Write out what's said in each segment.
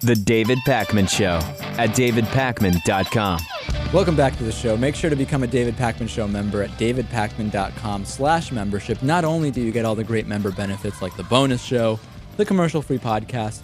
The David Pakman Show at davidpakman.com. Welcome back to the show. Make sure to become a David Pakman Show member at davidpakman.com/membership. Not only do you get all the great member benefits like the bonus show, the commercial-free podcast,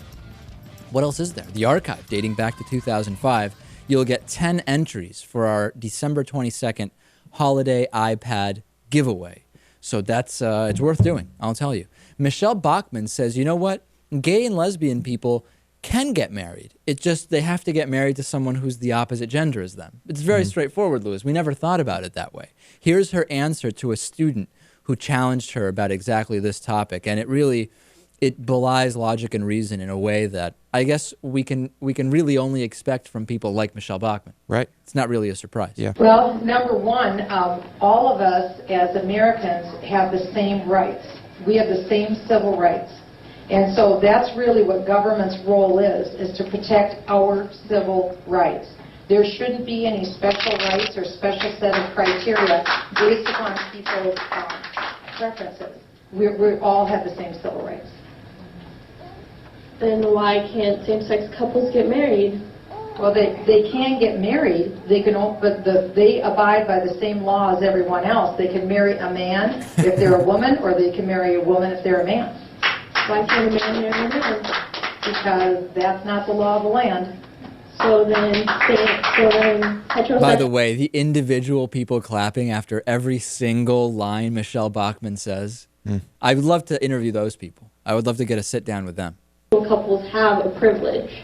what else is there? The archive dating back to 2005. You'll get 10 entries for our December 22nd holiday iPad giveaway. So that's it's worth doing, I'll tell you. Michele Bachmann says, you know what? Gay and lesbian people can get married. It's just they have to get married to someone who's the opposite gender as them. It's very straightforward, Louis. We never thought about it that way. Here's her answer to a student who challenged her about exactly this topic, and it belies logic and reason in a way that I guess we can really only expect from people like Michele Bachmann. Right. It's not really a surprise. Yeah. Well, number one, all of us as Americans have the same rights. We have the same civil rights. And so that's really what government's role is to protect our civil rights. There shouldn't be any special rights or special set of criteria based upon people's preferences. We all have the same civil rights. Then why can't same-sex couples get married? Well, they can get married. They can, but they abide by the same law as everyone else. They can marry a man if they're a woman, or they can marry a woman if they're a man. Why can't a man marry a man? Because that's not the law of the land. So then heterosexual... By the way, the individual people clapping after every single line Michele Bachmann says, I would love to interview those people. I would love to get a sit down with them. Couples have a privilege.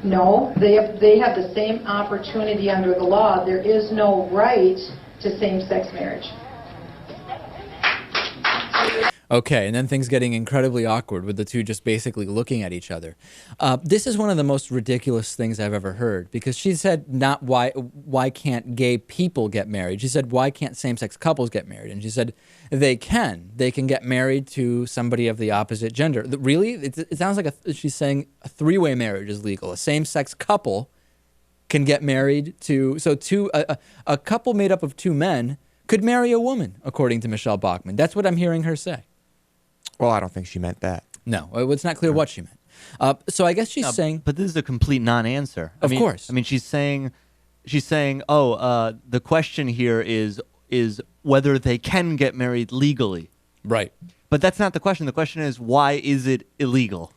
No, they have the same opportunity under the law. There is no right to same-sex marriage. Okay, and then things getting incredibly awkward with the two just basically looking at each other. This is one of the most ridiculous things I've ever heard, because she said not why can't gay people get married? She said why can't same-sex couples get married? And she said they can get married to somebody of the opposite gender. Really? It sounds like she's saying a three-way marriage is legal. A same-sex couple can get married to, so a couple made up of two men could marry a woman, according to Michele Bachmann. That's what I'm hearing her say. Well, I don't think she meant that. No, it's not clear what she meant. So I guess she's saying... But this is a complete non-answer. Of course. I mean, she's saying, the question here is whether they can get married legally. Right. But that's not the question. The question is, why is it illegal?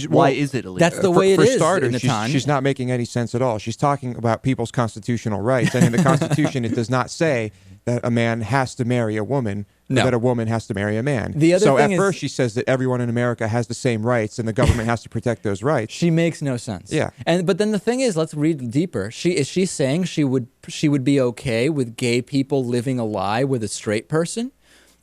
Why is it illegal? That's the way it is. For starters, Natan. she's not making any sense at all. She's talking about people's constitutional rights. And in the Constitution, it does not say that a man has to marry a woman, or that a woman has to marry a man. So at first she says that everyone in America has the same rights and the government has to protect those rights. She makes no sense. Yeah. But then the thing is, let's read deeper. Is she saying she would be okay with gay people living a lie with a straight person?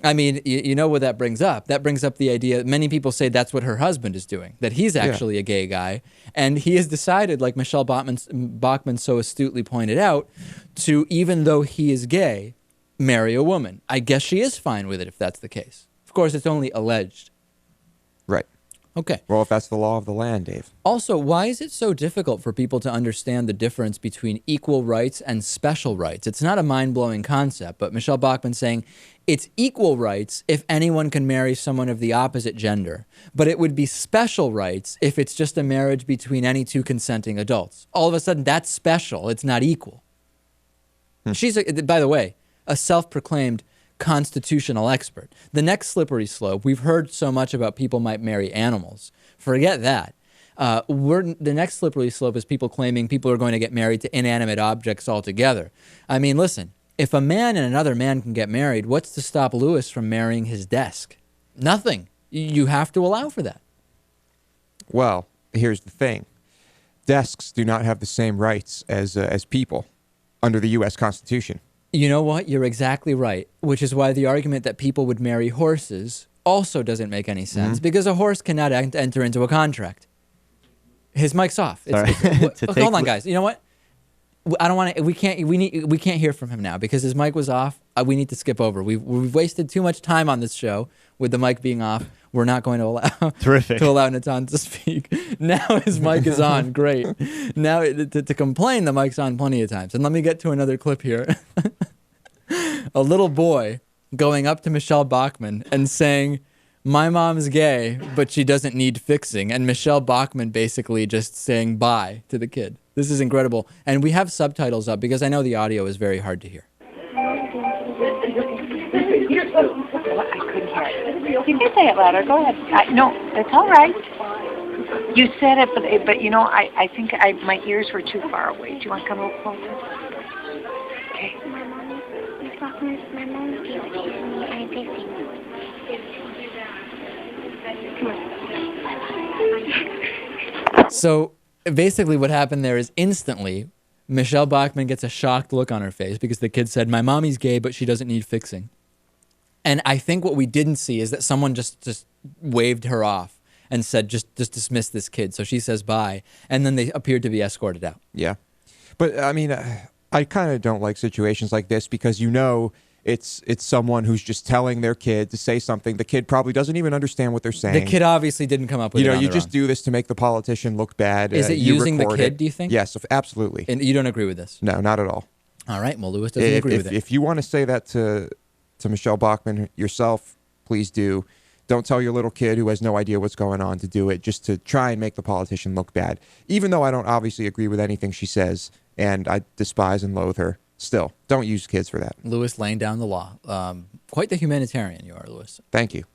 I mean, you know what that brings up? That brings up the idea, many people say that's what her husband is doing, that he's actually a gay guy. And he has decided, like Michele Bachmann so astutely pointed out, to, even though he is gay, marry a woman. I guess she is fine with it if that's the case. Of course, it's only alleged. Right. Okay. Well, if that's the law of the land, Dave. Also, why is it so difficult for people to understand the difference between equal rights and special rights? It's not a mind-blowing concept, but Michele Bachmann saying it's equal rights if anyone can marry someone of the opposite gender, but it would be special rights if it's just a marriage between any two consenting adults. All of a sudden, that's special. It's not equal. She's, by the way, a self-proclaimed constitutional expert. The next slippery slope, we've heard so much about people might marry animals. Forget that. The next slippery slope is people claiming people are going to get married to inanimate objects altogether. I mean, listen, if a man and another man can get married, what's to stop Lewis from marrying his desk? Nothing. You have to allow for that. Well, here's the thing. Desks do not have the same rights as people under the U.S. Constitution. You know what? You're exactly right, which is why the argument that people would marry horses also doesn't make any sense, because a horse cannot enter into a contract. His mic's off. Hold on, guys. You know what? I don't want to. We can't hear from him now because his mic was off. We need to skip over. We've wasted too much time on this show with the mic being off. We're not going to allow Natan to speak. Now his mic is on. Great. Now to complain, the mic's on plenty of times. And let me get to another clip here. A little boy going up to Michele Bachmann and saying, my mom's gay, but she doesn't need fixing. And Michele Bachmann basically just saying bye to the kid. This is incredible. And we have subtitles up because I know the audio is very hard to hear. I couldn't hear it. You can say it louder. Go ahead. No, it's all right. You said it, but you know, I think my ears were too far away. Do you want to come a little closer? Okay. My mom gave it to me. I'm fixing. So basically what happened there is instantly Michele Bachmann gets a shocked look on her face because the kid said, my mommy's gay, but she doesn't need fixing. And I think what we didn't see is that someone just waved her off and said, just dismiss this kid. So she says bye. And then they appeared to be escorted out. Yeah. But I mean, I kind of don't like situations like this because you know it's someone who's just telling their kid to say something. The kid probably doesn't even understand what they're saying. The kid obviously didn't come up with it. You just do this to make the politician look bad. Is it using the kid, do you think? Yes, absolutely. And you don't agree with this? No, not at all. All right. Well, Lewis doesn't agree with it. If you want to say that to Michele Bachmann yourself, please do. Don't tell your little kid who has no idea what's going on to do it just to try and make the politician look bad. Even though I don't obviously agree with anything she says and I despise and loathe her, still, don't use kids for that. Lewis laying down the law. Quite the humanitarian you are, Lewis. Thank you.